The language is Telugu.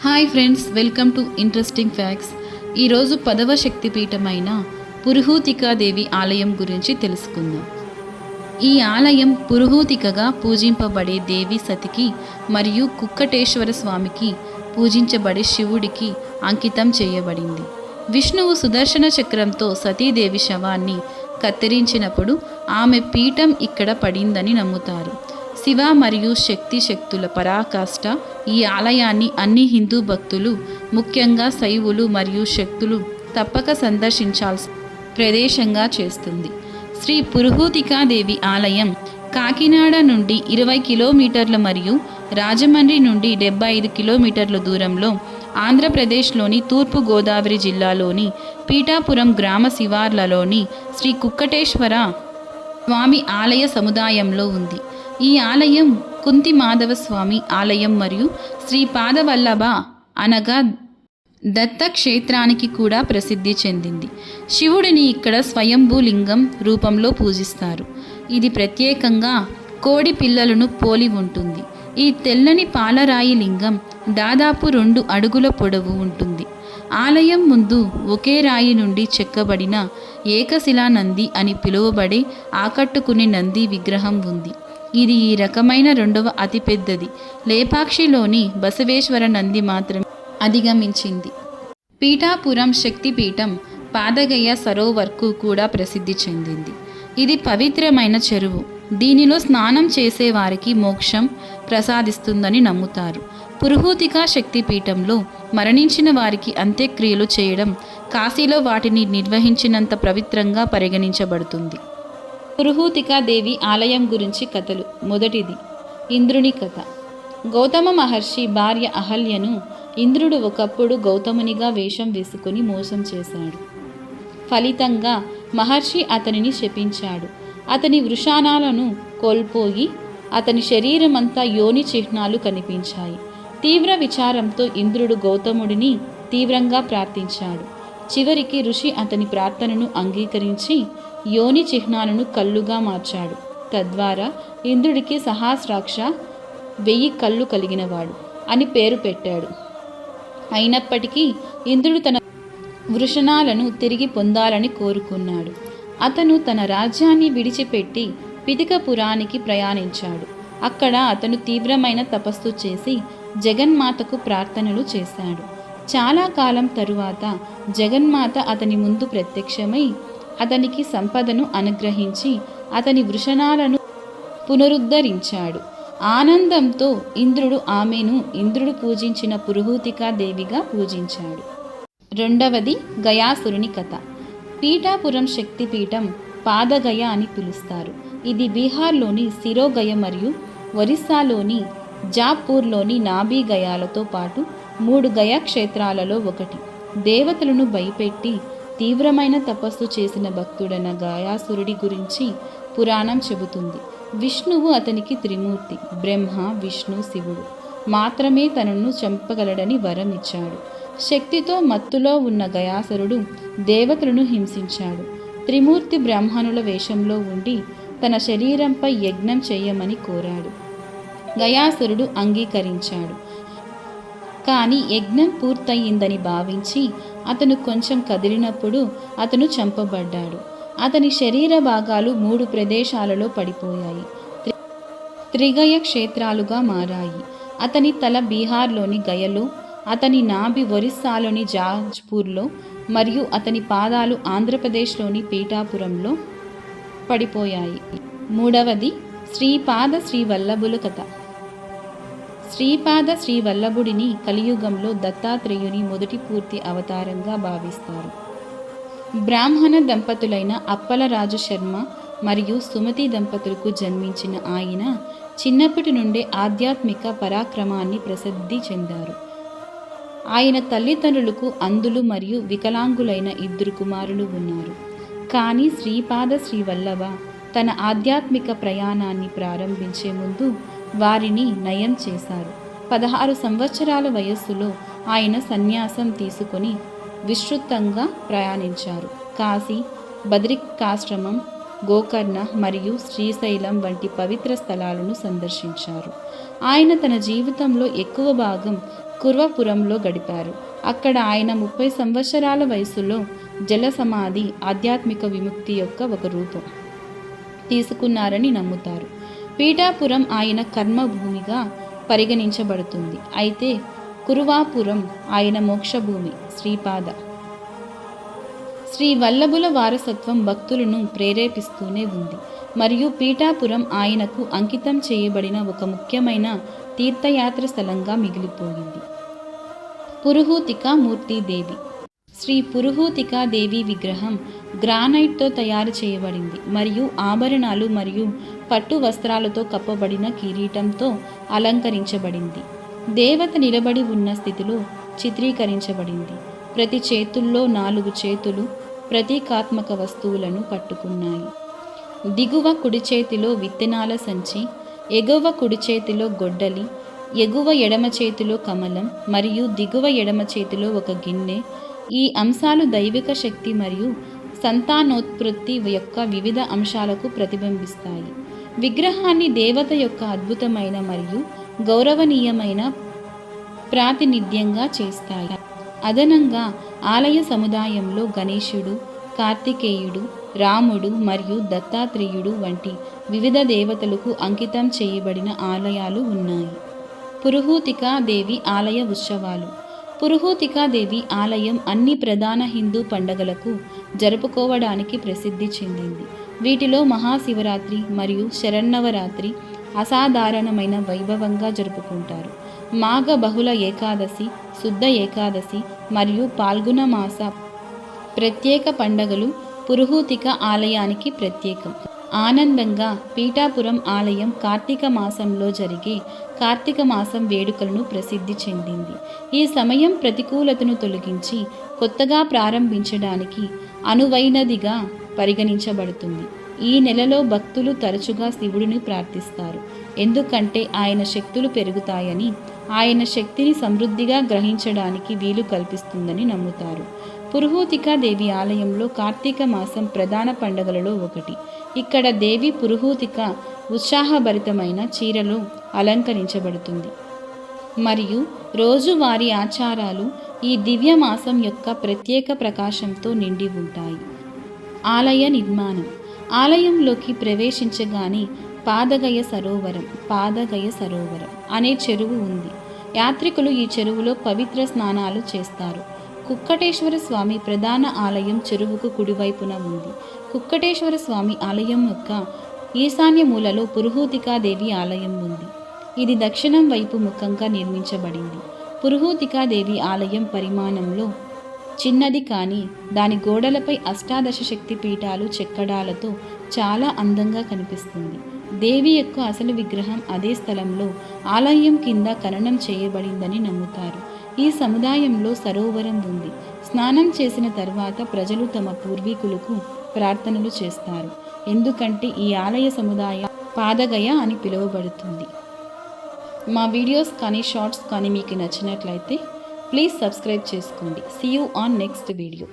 Hi friends, welcome to interesting facts. ఈరోజు 10వ శక్తిపీఠమైన పురుహూతికాదేవి ఆలయం గురించి తెలుసుకుందాం. ఈ ఆలయం పురుహూతికగా పూజింపబడే దేవి సతికి మరియు కుక్కటేశ్వర స్వామికి పూజించబడే శివుడికి అంకితం చేయబడింది. విష్ణువు సుదర్శన చక్రంతో సతీదేవి శవాన్ని కత్తిరించినప్పుడు ఆమె పీఠం ఇక్కడ పడిందని నమ్ముతారు. శివ మరియు శక్తుల పరాకాష్ఠ ఈ ఆలయాన్ని అన్ని హిందూ భక్తులు, ముఖ్యంగా శైవులు మరియు శక్తులు తప్పక సందర్శించాల్సిన ప్రదేశంగా చేస్తుంది. శ్రీ పురుహూతికాదేవి ఆలయం కాకినాడ నుండి 20 కిలోమీటర్ల మరియు రాజమండ్రి నుండి 75 కిలోమీటర్ల దూరంలో ఆంధ్రప్రదేశ్లోని తూర్పు గోదావరి జిల్లాలోని పీఠాపురం గ్రామ శివార్లలోని శ్రీ కుక్కటేశ్వర స్వామి ఆలయ సముదాయంలో ఉంది. ఈ ఆలయం కుంతి మాధవ స్వామి ఆలయం మరియు శ్రీపాదవల్లభ అనగా దత్త క్షేత్రానికి కూడా ప్రసిద్ధి చెందింది. శివుడిని ఇక్కడ స్వయంభూ లింగం రూపంలో పూజిస్తారు. ఇది ప్రత్యేకంగా కోడి పిల్లలను పోలి ఉంటుంది. ఈ తెల్లని పాలరాయి లింగం దాదాపు 2 అడుగుల పొడవు ఉంటుంది. ఆలయం ముందు ఒకే రాయి నుండి చెక్కబడిన ఏకశిలా నంది అని పిలువబడే ఆకట్టుకునే నంది విగ్రహం ఉంది. ఇది ఈ రకమైన 2వ అతిపెద్దది. లేపాక్షిలోని బసవేశ్వర నంది మాత్రమే అధిగమించింది. పీఠాపురం శక్తిపీఠం పాదగయ సరోవర్కు కూడా ప్రసిద్ధి చెందింది. ఇది పవిత్రమైన చెరువు. దీనిలో స్నానం చేసే వారికి మోక్షం ప్రసాదిస్తుందని నమ్ముతారు. పురుహూతికా శక్తిపీఠంలో మరణించిన వారికి అంత్యక్రియలు చేయడం కాశీలో వాటిని నిర్వహించినంత పవిత్రంగా పరిగణించబడుతుంది. పురుహూతికాదేవి ఆలయం గురించి కథలు. మొదటిది, ఇంద్రుని కథ. గౌతమ మహర్షి భార్య అహల్యను ఇంద్రుడు ఒకప్పుడు గౌతమునిగా వేషం వేసుకుని మోసం చేశాడు. ఫలితంగా మహర్షి అతనిని శపించాడు. అతని వృషాణాలను కోల్పోయి అతని శరీరమంతా యోని చిహ్నాలు కనిపించాయి. తీవ్ర విచారంతో ఇంద్రుడు గౌతముడిని తీవ్రంగా ప్రార్థించాడు. చివరికి ఋషి అతని ప్రార్థనను అంగీకరించి యోని చిహ్నాలను కళ్ళుగా మార్చాడు. తద్వారా ఇంద్రుడికి సహస్రాక్ష 1000 కళ్ళు కలిగినవాడు అని పేరు పెట్టాడు. అయినప్పటికీ ఇంద్రుడు తన వృషణాలను తిరిగి పొందాలని కోరుకున్నాడు. అతను తన రాజ్యాన్ని విడిచిపెట్టి పితికపురానికి ప్రయాణించాడు. అక్కడ అతను తీవ్రమైన తపస్సు చేసి జగన్మాతకు ప్రార్థనలు చేశాడు. చాలా కాలం తరువాత జగన్మాత అతని ముందు ప్రత్యక్షమై అతనికి సంపదను అనుగ్రహించి అతని వృషణాలను పునరుద్ధరించాడు. ఆనందంతో ఇంద్రుడు ఆమెను ఇంద్రుడు పూజించిన పురుహూతికాదేవిగా పూజించాడు. రెండవది, గయాసురుని కథ. పీఠాపురం శక్తిపీఠం పాదగయ అని పిలుస్తారు. ఇది బీహార్లోని సిరోగయ మరియు ఒరిస్సాలోని జాపూర్లోని నాభి గయాలతో పాటు 3 గయా క్షేత్రాలలో ఒకటి. దేవతలను భయపెట్టి తీవ్రమైన తపస్సు చేసిన భక్తుడైన గయాసురుడి గురించి పురాణం చెబుతుంది. విష్ణువు అతనికి త్రిమూర్తి, బ్రహ్మ, విష్ణు, శివుడు మాత్రమే తనను చంపగలడని వరం ఇచ్చాడు. శక్తితో మత్తులో ఉన్న గయాసురుడు దేవతలను హింసించాడు. త్రిమూర్తి బ్రాహ్మణుల వేషంలో ఉండి తన శరీరంపై యజ్ఞం చేయమని కోరాడు. గయాసురుడు అంగీకరించాడు. కానీ యజ్ఞం పూర్తయిందని భావించి అతను కొంచెం కదిలినప్పుడు అతను చంపబడ్డాడు. అతని శరీర భాగాలు 3 ప్రదేశాలలో పడిపోయాయి. త్రిగయ క్షేత్రాలుగా మారాయి. అతని తల బీహార్లోని గయలో, అతని నాభి ఒరిస్సాలోని జాజ్పూర్లో మరియు అతని పాదాలు ఆంధ్రప్రదేశ్లోని పీఠాపురంలో పడిపోయాయి. మూడవది, శ్రీపాద శ్రీవల్లభుల కథ. శ్రీపాద శ్రీవల్లభుడిని కలియుగంలో దత్తాత్రేయుని మొదటి పూర్తి అవతారంగా భావిస్తారు. బ్రాహ్మణ దంపతులైన అప్పలరాజు శర్మ మరియు సుమతి దంపతులకు జన్మించిన ఆయన చిన్నప్పటి నుండే ఆధ్యాత్మిక పరాక్రమాన్ని ప్రసిద్ధి చెందారు. ఆయన తల్లిదండ్రులకు అంధులు మరియు వికలాంగులైన 2 కుమారులు ఉన్నారు. కానీ శ్రీపాద శ్రీవల్లభ తన ఆధ్యాత్మిక ప్రయాణాన్ని ప్రారంభించే ముందు వారిని నయం చేశారు. 16 సంవత్సరాల వయస్సులో ఆయన సన్యాసం తీసుకొని విస్తృతంగా ప్రయాణించారు. కాశీ, బద్రికాశ్రమం, గోకర్ణ మరియు శ్రీశైలం వంటి పవిత్ర స్థలాలను సందర్శించారు. ఆయన తన జీవితంలో ఎక్కువ భాగం కుర్వపురంలో గడిపారు. అక్కడ ఆయన 30 సంవత్సరాల వయసులో జల సమాధి ఆధ్యాత్మిక విముక్తి యొక్క ఒక రూపం తీసుకున్నారని నమ్ముతారు. పీఠాపురం ఆయన కర్మభూమిగా పరిగణించబడుతుంది. అయితే కురువాపురం ఆయన మోక్షభూమి. శ్రీ వల్లభుల వారసత్వం భక్తులను ప్రేరేపిస్తూనే ఉంది మరియు పీఠాపురం ఆయనకు అంకితం చేయబడిన ఒక ముఖ్యమైన తీర్థయాత్ర స్థలంగా మిగిలిపోయింది. పురుహూతిక మూర్తిదేవి. శ్రీ పురుహూతికా దేవి విగ్రహం గ్రానైట్తో తయారు చేయబడింది మరియు ఆభరణాలు మరియు పట్టు వస్త్రాలతో కప్పబడిన కిరీటంతో అలంకరించబడింది. దేవత నిలబడి ఉన్న స్థితిలో చిత్రీకరించబడింది. ప్రతి చేతుల్లో 4 చేతులు ప్రతీకాత్మక వస్తువులను పట్టుకున్నాయి. దిగువ కుడి చేతిలో విత్తనాల సంచి, ఎగువ కుడి చేతిలో గొడ్డలి, ఎగువ ఎడమ చేతిలో కమలం మరియు దిగువ ఎడమ చేతిలో ఒక గిన్నె. ఈ అంశాలు దైవిక శక్తి మరియు సంతానోత్పత్తి యొక్క వివిధ అంశాలకు ప్రతిబింబిస్తాయి. విగ్రహాన్ని దేవత యొక్క అద్భుతమైన మరియు గౌరవనీయమైన ప్రాతినిధ్యంగా చేస్తాయి. అదనంగా ఆలయ సముదాయంలో గణేశుడు, కార్తికేయుడు, రాముడు మరియు దత్తాత్రేయుడు వంటి వివిధ దేవతలకు అంకితం చేయబడిన ఆలయాలు ఉన్నాయి. పురుహూతికా దేవి ఆలయ ఉత్సవాలు. పురుహూతికా దేవి ఆలయం అన్ని ప్రధాన హిందూ పండుగలకు జరుపుకోవడానికి ప్రసిద్ధి చెందింది. వీటిలో మహాశివరాత్రి మరియు శరన్నవరాత్రి అసాధారణమైన వైభవంగా జరుపుకుంటారు. మాఘ బహుళ ఏకాదశి, శుద్ధ ఏకాదశి మరియు పాల్గొన మాస ప్రత్యేక పండుగలు పురుహూతిక ఆలయానికి ప్రత్యేకం. ఆనందంగా పీఠాపురం ఆలయం కార్తీక మాసంలో జరిగే కార్తీక మాసం వేడుకలను ప్రసిద్ధి చెందింది. ఈ సమయం ప్రతికూలతను తొలగించి కొత్తగా ప్రారంభించడానికి అనువైనదిగా పరిగణించబడుతుంది. ఈ నెలలో భక్తులు తరచుగా శివుడిని ప్రార్థిస్తారు, ఎందుకంటే ఆయన శక్తులు పెరుగుతాయని, ఆయన శక్తిని సమృద్ధిగా గ్రహించడానికి వీలు కల్పిస్తుందని నమ్ముతారు. పురుహూతికా దేవి ఆలయంలో కార్తీక మాసం ప్రధాన పండుగలలో ఒకటి. ఇక్కడ దేవి పురుహూతిక ఉత్సాహభరితమైన చీరలో అలంకరించబడుతుంది మరియు రోజువారీ ఆచారాలు ఈ దివ్య మాసం యొక్క ప్రత్యేక ప్రకాశంతో నిండి ఉంటాయి. ఆలయ నిర్మాణం. ఆలయంలోకి ప్రవేశించగానే పాదగయ సరోవరం అనే చెరువు ఉంది. యాత్రికులు ఈ చెరువులో పవిత్ర స్నానాలు చేస్తారు. కుక్కటేశ్వర స్వామి ప్రధాన ఆలయం చెరువుకు కుడివైపున ఉంది. కుక్కటేశ్వర స్వామి ఆలయం యొక్క ఈశాన్య మూలలో పురుహూతికా దేవి ఆలయం ఉంది. ఇది దక్షిణం వైపు ముఖంగా నిర్మించబడింది. పురుహూతికా దేవి ఆలయం పరిమాణంలో చిన్నది కానీ దాని గోడలపై అష్టాదశ శక్తి పీఠాలు చెక్కడాలతో చాలా అందంగా కనిపిస్తుంది. దేవి యొక్క అసలు విగ్రహం అదే స్థలంలో ఆలయం కింద ఖననం చేయబడిందని నమ్ముతారు. ఈ సముదాయంలో సరోవరం ఉంది. స్నానం చేసిన తర్వాత ప్రజలు తమ పూర్వీకులకు ప్రార్థనలు చేస్తారు, ఎందుకంటే ఈ ఆలయ సముదాయం పాదగయ అని పిలువబడుతుంది. మా వీడియోస్ కానీ షార్ట్స్ కానీ మీకు నచ్చినట్లయితే ప్లీజ్ సబ్స్క్రైబ్ చేసుకోండి. See you on next video.